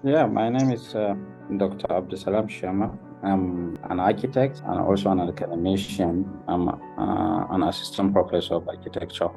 Yeah, my name is Dr. Abdusalam Sharma. I'm an architect and also an academician. I'm an assistant professor of architecture.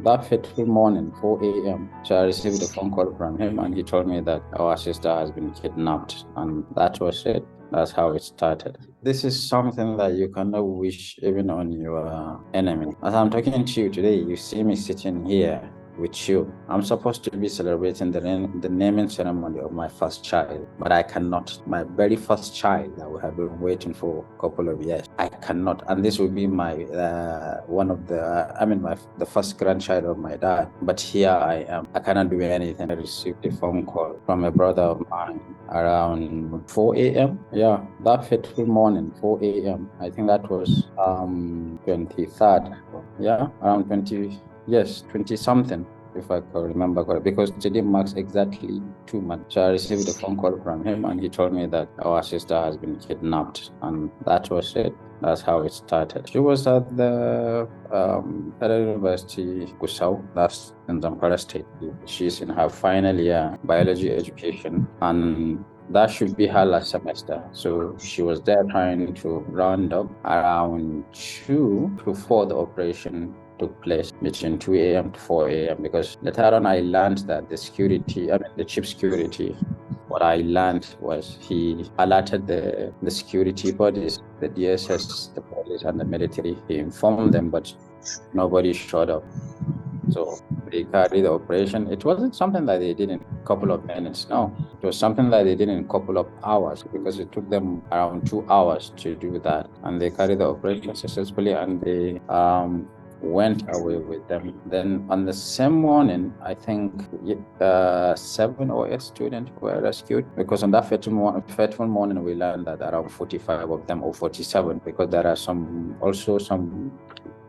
That fateful morning, 4 a.m., so I received a phone call from him and he told me that our sister has been kidnapped. And that was it. That's how it started. This is something that you cannot wish even on your enemy. As I'm talking to you today, you see me sitting here with you. I'm supposed to be celebrating the naming ceremony of my first child, but I cannot. My very first child that we have been waiting for a couple of years. I cannot. And this will be my one of the the first grandchild of my dad. But here I am. I cannot do anything. I received a phone call from a brother of mine around 4 a.m. Yeah, that fateful morning, 4 a.m. I think that was 23rd. Yeah, around 20, yes, 20 something, if I can remember correctly, because today marks exactly 2 months. So I received a phone call from him and he told me that our sister has been kidnapped. And that was it. That's how it started. She was at the Federal University, Gusau, that's in Zamfara State. She's in her final year biology education, and that should be her last semester. So she was there trying to round up around 2 to 4 the operation took place between 2 a.m. to 4 a.m. because later on I learned that the chief security, what I learned was he alerted the security bodies, the DSS, the police, and the military. He informed them, but nobody showed up. So they carried the operation. It wasn't something that they did in a couple of minutes. No, it was something that they did in a couple of hours because it took them around 2 hours to do that. And they carried the operation successfully and they went away with them. Then on the same morning, I think 7 or 8 students were rescued because on that fateful morning, we learned that around 45 of them or 47 because there are some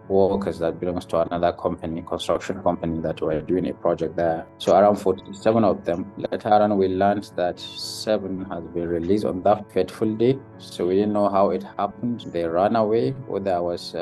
workers that belongs to another company, construction company that were doing a project there. So around 47 of them. Later on, we learned that 7 has been released on that fateful day. So we didn't know how it happened. They ran away, or there was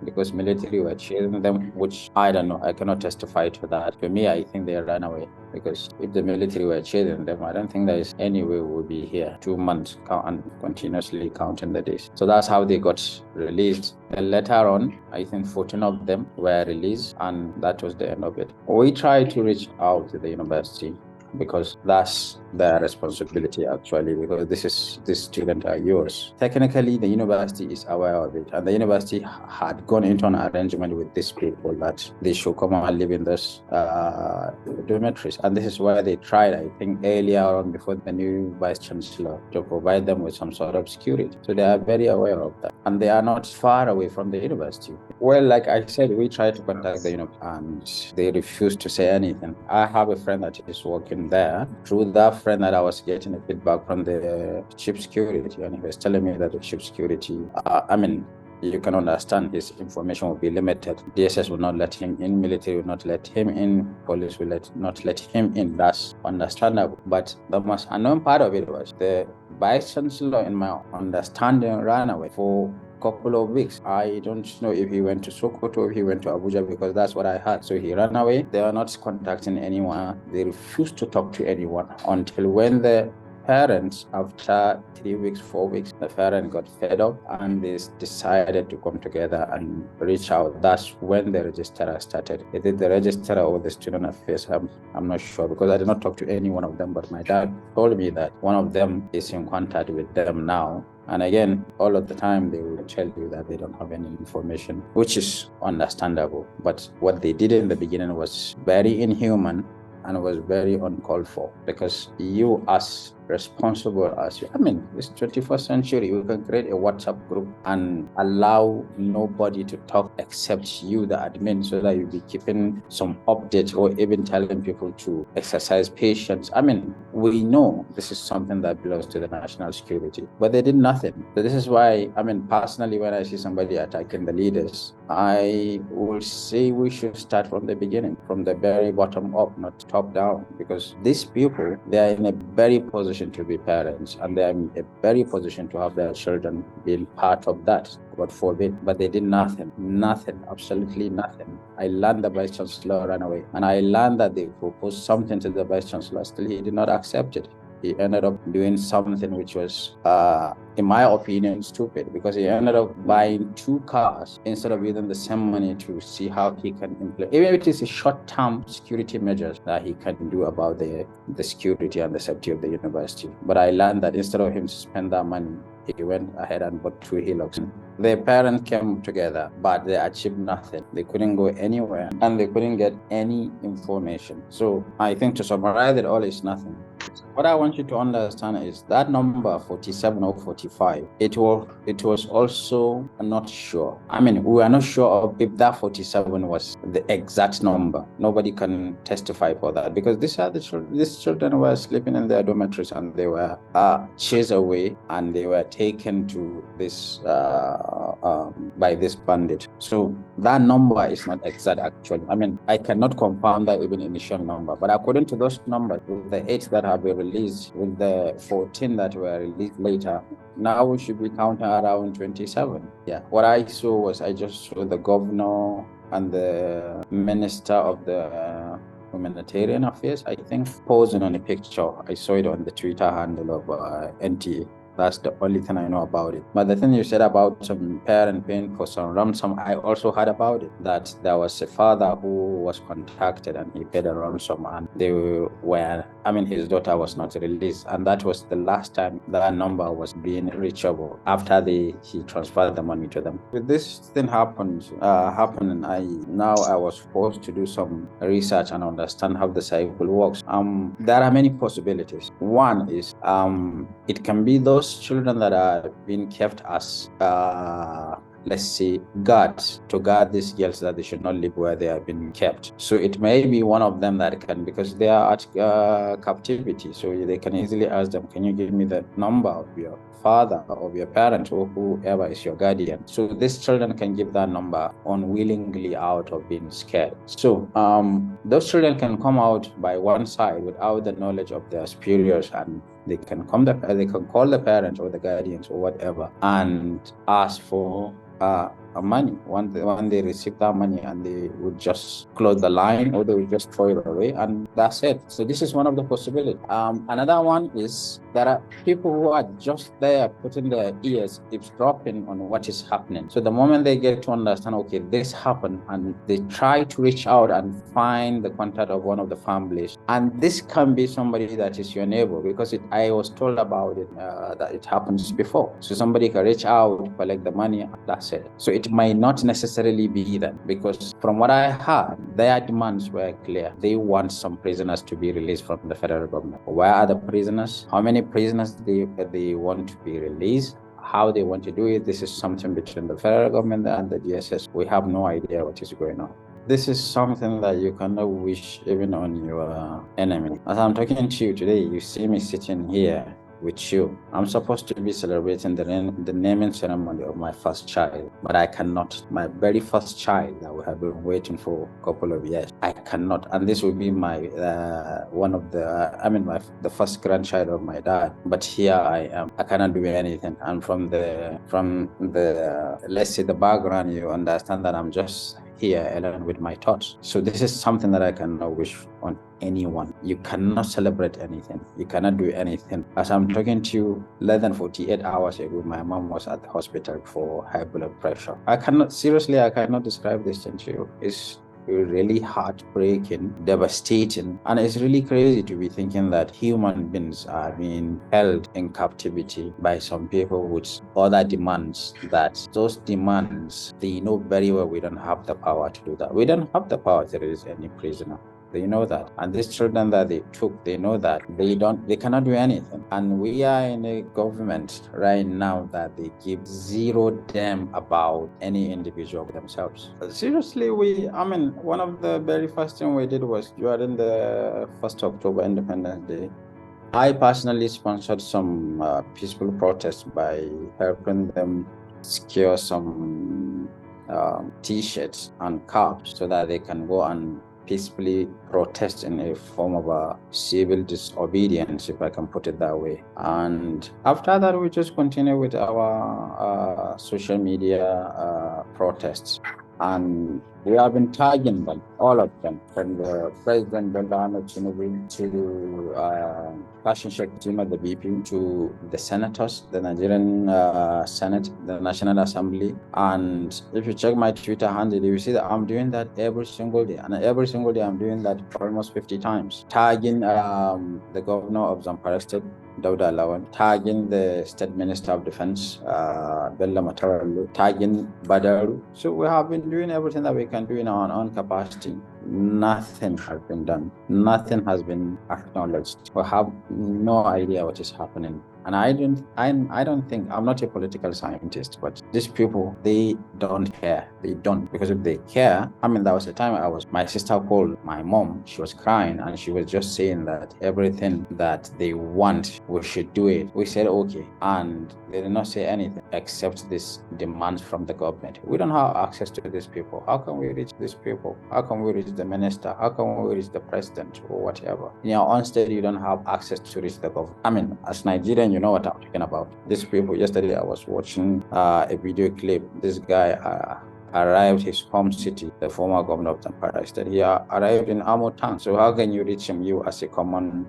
because military were chasing them, which I don't know. I cannot testify to that. To me, I think they ran away because if the military were chasing them, I don't think there is any way we'll be here 2 months and continuously counting the days. So that's how they got released. And later on, I think 14 of them were released, and that was the end of it. We tried to reach out to the university because that's their responsibility actually, because this student are yours. Technically, the university is aware of it, and the university had gone into an arrangement with these people that they should come and live in this dormitories, and this is why they tried, I think, earlier on before the new vice chancellor to provide them with some sort of security. So they are very aware of that, and they are not far away from the university. Well, like I said, we tried to contact the university, and they refused to say anything. I have a friend that is working there. Through that friend that I was getting a feedback from the chief security, and he was telling me that the chief security, you can understand his information will be limited. DSS will not let him in, military will not let him in, police will not let him in. That's understandable. But the most unknown part of it was the vice chancellor, in my understanding, ran away for couple of weeks. I don't know if he went to Sokoto or if he went to Abuja, because that's what I heard. So he ran away. They are not contacting anyone. They refused to talk to anyone until when the parents, after 3 weeks, 4 weeks, the parent got fed up and they decided to come together and reach out. That's when the registrar started. Is it the registrar or the student affairs? I'm not sure, because I did not talk to any one of them, but my dad told me that one of them is in contact with them now. And again, all of the time, they will tell you that they don't have any information, which is understandable. But what they did in the beginning was very inhuman and was very uncalled for, because you, as responsible as you, it's 21st century, you can create a WhatsApp group and allow nobody to talk except you, the admin, so that you'll be keeping some updates or even telling people to exercise patience. We know this is something that belongs to the national security, but they did nothing. So this is why, personally, when I see somebody attacking the leaders, I will say we should start from the beginning, from the very bottom up, not top down, because these people, they are in a very position to be parents, and they are in a very position to have their children being part of that. God forbid, but they did nothing, absolutely nothing. I learned the vice chancellor ran away, and I learned that they proposed something to the vice chancellor. Still, he did not accept it. he ended up doing something which was, in my opinion, stupid, because he ended up buying 2 cars instead of using the same money to see how he can implement, even if it is a short-term security measures that he can do about the security and the safety of the university. But I learned that instead of him to spend that money, he went ahead and bought 2 Hilux. Their parents came together, but they achieved nothing. They couldn't go anywhere and they couldn't get any information. So I think, to summarize it all, is nothing. What I want you to understand is that number 47 or 45, it was also not sure. I mean, we are not sure of if that 47 was the exact number. Nobody can testify for that, because these children were sleeping in their dormitories and they were chased away and they were taken to this by this bandit. So that number is not exact actually. I mean, I cannot confirm that even initial number, but according to those numbers, with the 8 that have been released, with the 14 that were released later, now we should be counting around 27. Yeah, what I saw was, I just saw the governor and the minister of the humanitarian affairs, I think, posing on a picture. I saw it on the Twitter handle of NTA. That's the only thing I know about it. But the thing you said about some parent paying for some ransom, I also heard about it, that there was a father who was contacted and he paid a ransom, and they were, I mean, his daughter was not released, and that was the last time that number was being reachable after he transferred the money to them. With this thing happening, I was forced to do some research and understand how the cycle works. There are many possibilities. One is it can be those children that are being kept as let's say, guards to guard these girls, that they should not live where they have been kept. So it may be one of them that can, because they are at captivity, so they can easily ask them, can you give me the number of your father, of your parent, or whoever is your guardian? So these children can give that number unwillingly out of being scared. So those children can come out by one side without the knowledge of their superiors, and they can call the parents or the guardians or whatever and ask for money. When they receive that money, and they would just close the line, or they would just throw it away, and that's it. So this is one of the possibilities. Another one is there are people who are just there putting their ears eavesdropping on what is happening. So the moment they get to understand, okay, this happened, and they try to reach out and find the contact of one of the families, and this can be somebody that is your neighbor, because I was told about it, that it happens before. So somebody can reach out, collect the money, and that's it. So it might not necessarily be that, because from what I heard, their demands were clear. They want some prisoners to be released from the federal government. Where are the prisoners? How many prisoners they want to be released? How they want to do it? This is something between the federal government and the DSS. We have no idea what is going on. This is something that you cannot wish even on your enemy. As I'm talking to you today, you see me sitting here with you. I'm supposed to be celebrating the naming ceremony of my first child, but I cannot. My very first child that we have been waiting for a couple of years, I cannot. And this will be my the first grandchild of my dad. But here I am. I cannot do anything. And from the let's say the background, you understand that I'm just here alone with my thoughts. So this is something that I cannot wish on anyone. You cannot celebrate anything. You cannot do anything. As I'm talking to you, less than 48 hours ago, my mom was at the hospital for high blood pressure. I cannot describe this thing to you. It's really heartbreaking, devastating, and it's really crazy to be thinking that human beings are being held in captivity by some people with other demands, that those demands, they know very well we don't have the power to do that. We don't have the power to release any prisoner. They know that. And these children that they took, they know that they cannot do anything. And we are in a government right now that they give zero damn about any individual themselves. Seriously, one of the very first thing we did was during the 1st October Independence Day, I personally sponsored some peaceful protests by helping them secure some t-shirts and caps so that they can go and peacefully protest in a form of a civil disobedience, if I can put it that way. And after that, we just continue with our social media protests. And we have been tagging them, all of them, from the President Belano Tinubu to Fashion Sheikh Tima, the BP, to the senators, the Nigerian Senate, the National Assembly. And if you check my Twitter handle, you will see that I'm doing that every single day. And every single day, I'm doing that almost 50 times, tagging the governor of Zamfara State, Dauda Lawan, tagging the State Minister of Defense, Bello Mataralu, tagging Badaru. So we have been doing everything that we can do in our own capacity. Nothing has been done. Nothing has been acknowledged. We have no idea what is happening. And I don't think, I'm not a political scientist, but these people, they don't care. They don't. Because if they care, I mean, there was a time my sister called my mom, she was crying and she was just saying that everything that they want, we should do it. We said, okay. And they did not say anything except this demands from the government. We don't have access to these people. How can we reach these people? How can we reach the minister? How can we reach the president or whatever? In your own state, you don't have access to reach the government. I mean, as Nigerian, you know what I'm talking about. These people, yesterday I was watching a video clip. This guy arrived his home city, the former governor of Zamfara State. He arrived in Amotan. So how can you reach him, you as a common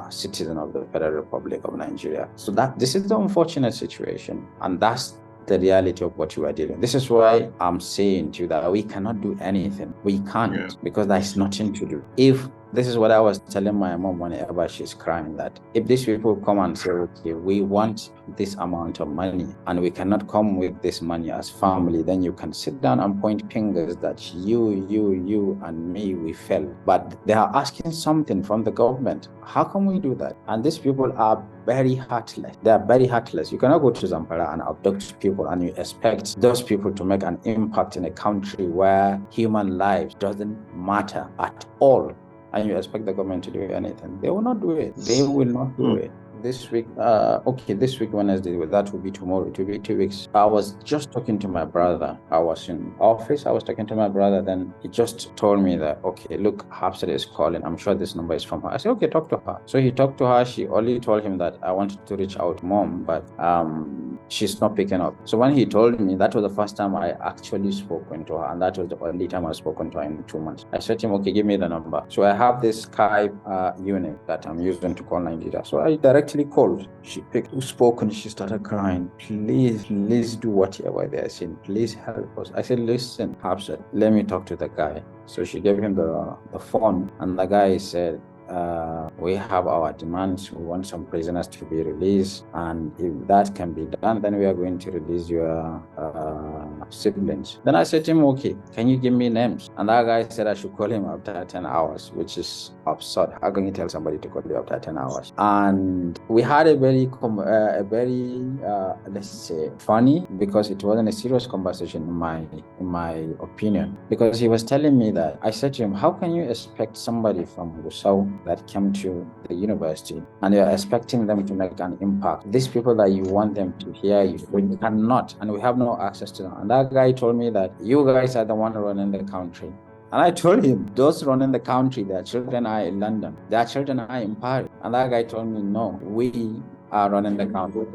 citizen of the Federal Republic of Nigeria? So this is the unfortunate situation, and that's the reality of what you are dealing with. This is why I'm saying to you that we cannot do anything. We can't, because there's nothing to do. If this is what I was telling my mom whenever she's crying, that if these people come and say, okay, we want this amount of money and we cannot come with this money as family, then you can sit down and point fingers that you and me, we failed. But they are asking something from the government. How can we do that? And these people are very heartless. They are very heartless. You cannot go to Zamfara and abduct people and you expect those people to make an impact in a country where human lives doesn't matter at all. And you expect the government to do anything. They will not do it. They will not do it. This week, this week, Wednesday, that will be tomorrow, it will be 2 weeks. I was just talking to my brother. I was in office. I was talking to my brother. Then he just told me that, okay, look, Hafsat is calling. I'm sure this number is from her. I said, okay, talk to her. So he talked to her. She only told him that I wanted to reach out to mom, but she's not picking up. So when he told me, that was the first time I actually spoken to her, and that was the only time I've spoken to her in 2 months. I said to him, okay, give me the number. So I have this Skype unit that I'm using to call Nigeria. So I directly called. She picked, spoke, and she started crying. Please do whatever they are saying. Please help us. I said, listen, Hafsat, let me talk to the guy. So she gave him the phone, and the guy said, we have our demands. We want some prisoners to be released, and if that can be done, then we are going to release your siblings. Then I said to him, okay, can you give me names? And that guy said I should call him after 10 hours, which is absurd. How can you tell somebody to call you after 10 hours? And we had a very let's say funny, because it wasn't a serious conversation in my opinion, because he was telling me that, I said to him, how can you expect somebody from Gusau that came to the university and you're expecting them to make an impact? These people that you want them to hear you, we cannot, and we have no access to them. And that guy told me that you guys are the one running the country. And I told him, those running the country, their children are in London, their children are in Paris. And that guy told me, no, we are running the country.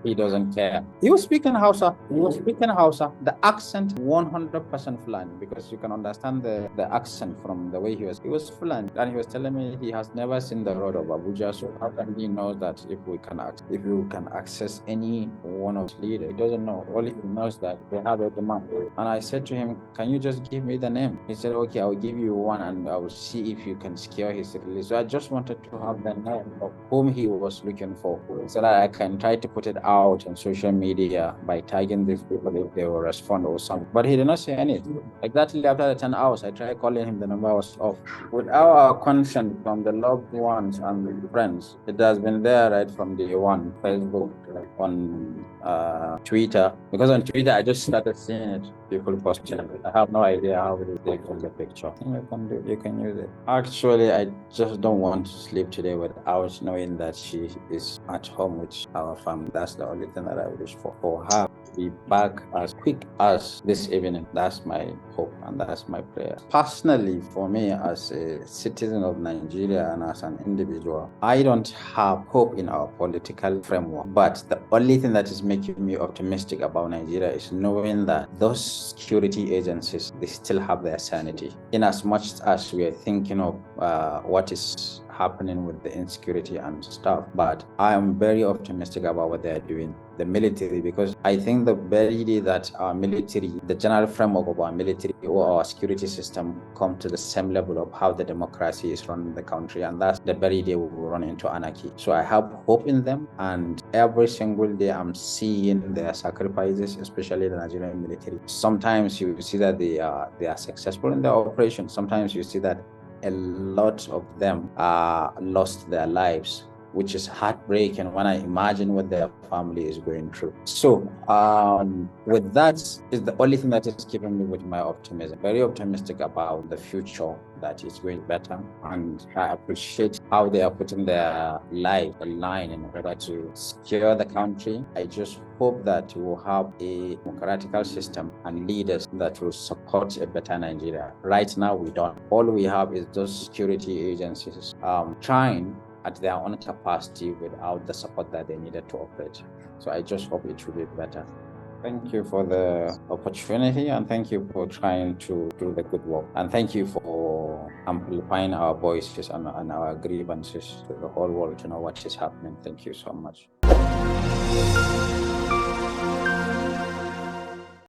He doesn't care. He was speaking Hausa. The accent 100% Fulani, because you can understand the accent from the way he was. He was Fulani, and he was telling me he has never seen the road of Abuja. So how can he know that if you can access any one of the leaders? He doesn't know. All he knows that they have a demand. And I said to him, can you just give me the name? He said, okay, I'll give you one, and I will see if you can secure his release. So I just wanted to have the name of whom he was looking for, so that I can try to put it out on social media by tagging these people if they will respond or something. But he did not say anything. Exactly after the 10 hours, I tried calling him, the number was off. With our consent from the loved ones and the friends, it has been there right from day one, Facebook, on Twitter, because on Twitter I just started seeing it, people posting it. I have no idea how they take the picture. You can use it. Actually, I just don't want to sleep today without knowing that she is at home with our family. That's the only thing that I wish for her. be back as quick as this evening. That's my hope and that's my prayer. Personally, for me as a citizen of Nigeria and as an individual, I don't have hope in our political framework. But the only thing that is making me optimistic about Nigeria is knowing that those security agencies, they still have their sanity. In as much as we are thinking of what is happening with the insecurity and stuff, but I am very optimistic about what they are doing, the military, because I think the very day that our military, the general framework of our military or our security system come to the same level of how the democracy is run in the country, and that's the very day we will run into anarchy. So I have hope in them, and every single day I'm seeing their sacrifices, especially the Nigerian military. Sometimes you see that they are successful in their operation. Sometimes you see that a lot of them lost their lives, which is heartbreaking when I imagine what their family is going through. So with that is the only thing that is keeping me with my optimism. Very optimistic about the future, that is going better, and I appreciate how they are putting their life in line in order to secure the country. I just hope that we will have a democratical system and leaders that will support a better Nigeria. Right now, we don't. All we have is those security agencies trying at their own capacity without the support that they needed to operate. So I just hope it will be better. Thank you for the opportunity, and thank you for trying to do the good work. And thank you for amplifying our voices and our grievances to the whole world to know what is happening. Thank you so much.